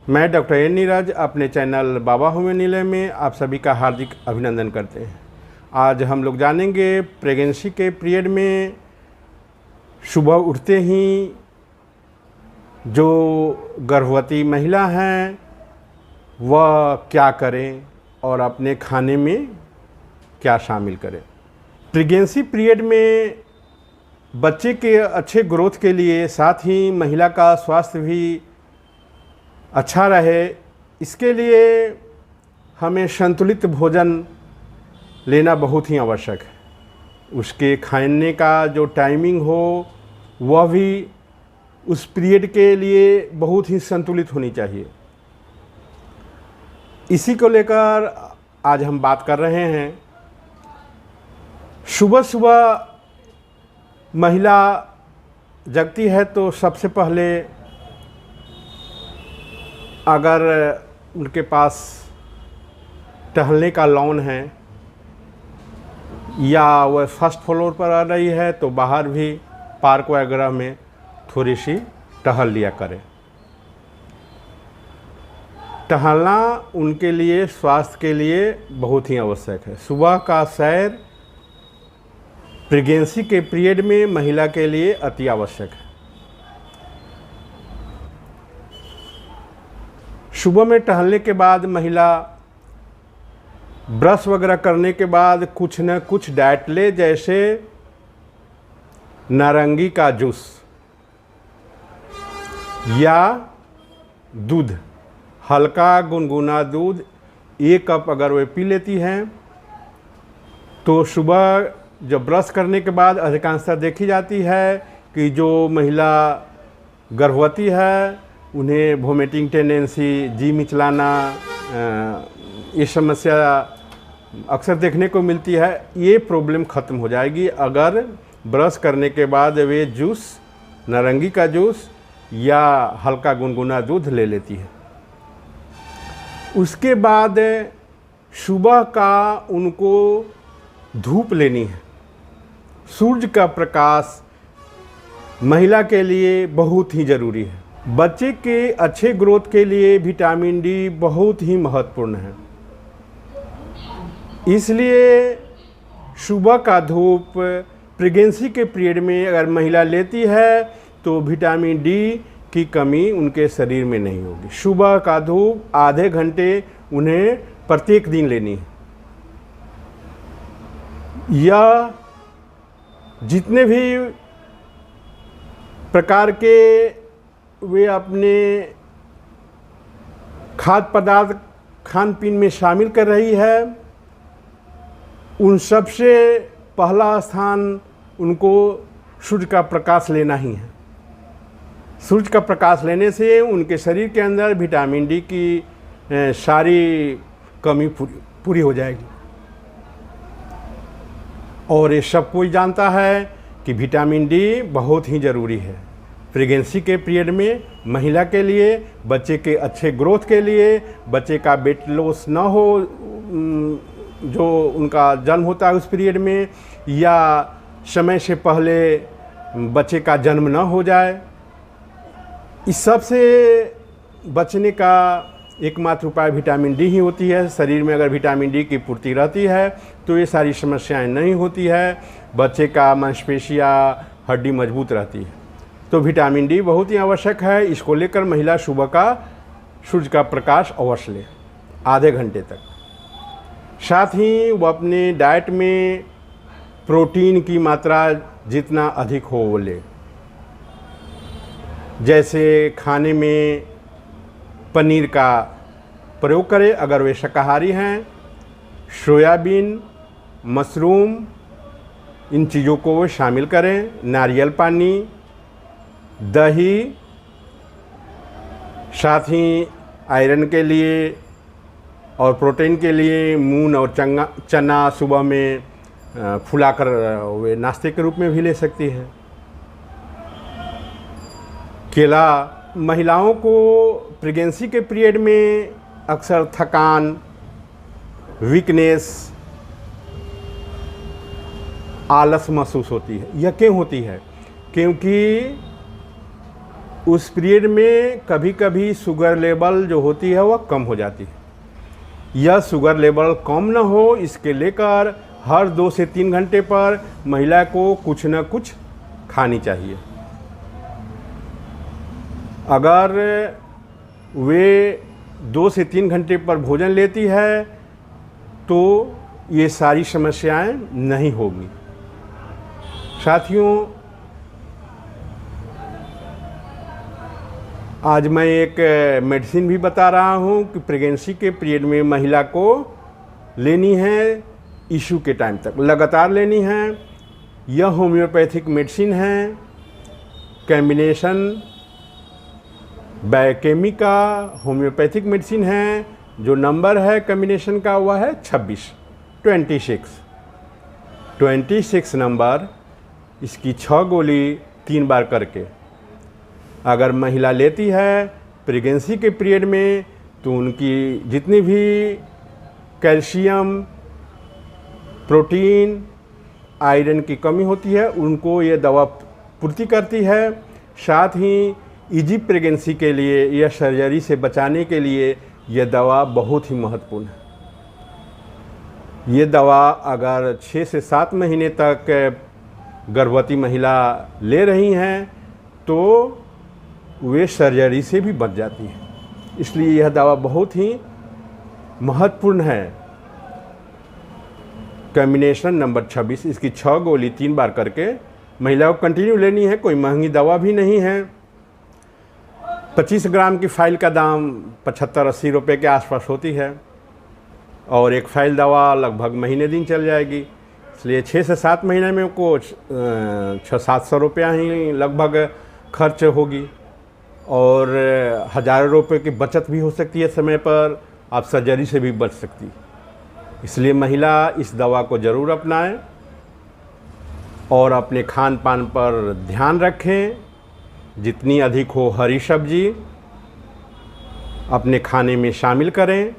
मैं doctor N Neeraj अपने channel बाबा होम्योनिलय में आप सभी का हार्दिक अभिनंदन करते हैं। आज हम लोग जानेंगे प्रेगनेंसी के पीरियड में सुबह उठते ही जो गर्भवती महिला हैं वह क्या करें और अपने खाने में क्या शामिल करें। प्रेगनेंसी पीरियड में बच्चे के अच्छे ग्रोथ के लिए साथ ही महिला का स्वास्थ्य भी अच्छा रहे, इसके लिए हमें संतुलित भोजन लेना बहुत ही आवश्यक है। उसके खाने का जो टाइमिंग हो वह भी उस पीरियड के लिए बहुत ही संतुलित होनी चाहिए। इसी को लेकर आज हम बात कर रहे हैं। सुबह सुबह महिला जगती है तो सबसे पहले अगर उनके पास टहलने का लॉन है या वह फर्स्ट फ्लोर पर आ रही है तो बाहर भी पार्क वगैरह में थोड़ी सी टहल लिया करें। टहलना उनके लिए स्वास्थ्य के लिए बहुत ही आवश्यक है। सुबह का सैर प्रेगनेंसी के पीरियड में महिला के लिए अति आवश्यक है। सुबह में टहलने के बाद महिला ब्रश वगैरह करने के बाद कुछ न कुछ डाइट ले, जैसे नारंगी का जूस या दूध, हल्का गुनगुना दूध 1 कप अगर वे पी लेती हैं तो सुबह जब ब्रश करने के बाद अधिकांशतः देखी जाती है कि जो महिला गर्भवती है उन्हें वोमिटिंग टेंडेंसी, जी मिचलाना, ये समस्या अक्सर देखने को मिलती है। ये प्रॉब्लम ख़त्म हो जाएगी अगर ब्रश करने के बाद वे जूस, नारंगी का जूस या हल्का गुनगुना दूध ले लेती है। उसके बाद सुबह का उनको धूप लेनी है। सूरज का प्रकाश महिला के लिए बहुत ही ज़रूरी है। बच्चे के अच्छे ग्रोथ के लिए विटामिन डी बहुत ही महत्वपूर्ण है, इसलिए सुबह का धूप प्रेगनेंसी के पीरियड में अगर महिला लेती है तो विटामिन डी की कमी उनके शरीर में नहीं होगी। सुबह का धूप आधे घंटे उन्हें प्रत्येक दिन लेनी है। या जितने भी प्रकार के वे अपने खाद्य पदार्थ खान पीन में शामिल कर रही है, उन सब से पहला स्थान उनको सूर्य का प्रकाश लेना ही है। सूर्य का प्रकाश लेने से उनके शरीर के अंदर विटामिन डी की सारी कमी पूरी हो जाएगी। और ये सब कोई जानता है कि विटामिन डी बहुत ही ज़रूरी है प्रेगनेंसी के पीरियड में महिला के लिए, बच्चे के अच्छे ग्रोथ के लिए, बच्चे का वेट लॉस न हो जो उनका जन्म होता है उस पीरियड में, या समय से पहले बच्चे का जन्म न हो जाए। इस सब से बचने का एकमात्र उपाय विटामिन डी ही होती है। शरीर में अगर विटामिन डी की पूर्ति रहती है तो ये सारी समस्याएं नहीं होती है। बच्चे का मांसपेशियाँ, हड्डी मजबूत रहती है। तो विटामिन डी बहुत ही आवश्यक है। इसको लेकर महिला सुबह का सूर्य का प्रकाश अवश्य ले आधे घंटे तक। साथ ही वो अपने डाइट में प्रोटीन की मात्रा जितना अधिक हो वो ले, जैसे खाने में पनीर का प्रयोग करें अगर वे शाकाहारी हैं, सोयाबीन, मशरूम, इन चीज़ों को वो शामिल करें। नारियल पानी, दही, साथ ही आयरन के लिए और प्रोटीन के लिए मूंग और चना सुबह में फुलाकर वे नाश्ते के रूप में भी ले सकती है। केला, महिलाओं को प्रेगनेंसी के पीरियड में अक्सर थकान, वीकनेस, आलस महसूस होती है। यह क्यों होती है? क्योंकि उस पीरियड में कभी कभी शुगर लेवल जो होती है वह कम हो जाती है। यह शुगर लेवल कम न हो इसके लेकर हर 2 से 3 घंटे पर महिला को कुछ न कुछ खानी चाहिए। अगर वे 2 से 3 घंटे पर भोजन लेती है तो ये सारी समस्याएं नहीं होगी। साथियों, आज मैं एक मेडिसिन भी बता रहा हूँ कि प्रेगनेंसी के पीरियड में महिला को लेनी है, इशू के टाइम तक लगातार लेनी है। यह होम्योपैथिक मेडिसिन है, कॉम्बिनेशन बायोकेमिका होम्योपैथिक मेडिसिन है। जो नंबर है कॉम्बिनेशन का वह है 26 नंबर। इसकी 6 गोली 3 बार करके अगर महिला लेती है प्रेगनेंसी के पीरियड में तो उनकी जितनी भी कैल्शियम, प्रोटीन, आयरन की कमी होती है उनको ये दवा पूर्ति करती है। साथ ही इजी प्रेगनेंसी के लिए या सर्जरी से बचाने के लिए यह दवा बहुत ही महत्वपूर्ण है। ये दवा अगर 6 से 7 महीने तक गर्भवती महिला ले रही हैं तो वे सर्जरी से भी बच जाती हैं। इसलिए यह दवा बहुत ही महत्वपूर्ण है। कॉम्बिनेशन नंबर 26, इसकी 6 गोली 3 बार करके महिला को कंटिन्यू लेनी है। कोई महंगी दवा भी नहीं है। 25 ग्राम की फाइल का दाम 75-80 रुपये के आसपास होती है और एक फाइल दवा लगभग महीने दिन चल जाएगी। इसलिए 6 से 7 महीने में को 600-700 रुपया ही लगभग खर्च होगी और हज़ारों रुपये की बचत भी हो सकती है। समय पर आप सर्जरी से भी बच सकती। इसलिए महिला इस दवा को ज़रूर अपनाएं और अपने खान पान पर ध्यान रखें। जितनी अधिक हो हरी सब्जी अपने खाने में शामिल करें,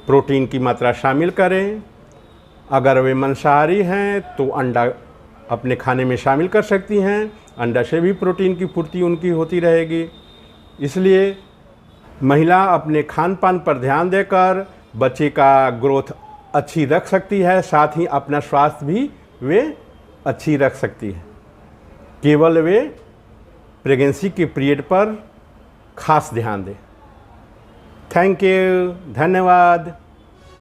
प्रोटीन की मात्रा शामिल करें। अगर वे मांसाहारी हैं तो अंडा अपने खाने में शामिल कर सकती हैं। अंडा से भी प्रोटीन की पूर्ति उनकी होती रहेगी। इसलिए महिला अपने खान पान पर ध्यान देकर बच्चे का ग्रोथ अच्छी रख सकती है। साथ ही अपना स्वास्थ्य भी वे अच्छी रख सकती है। केवल वे प्रेगनेंसी के पीरियड पर खास ध्यान दें। थैंक यू, धन्यवाद।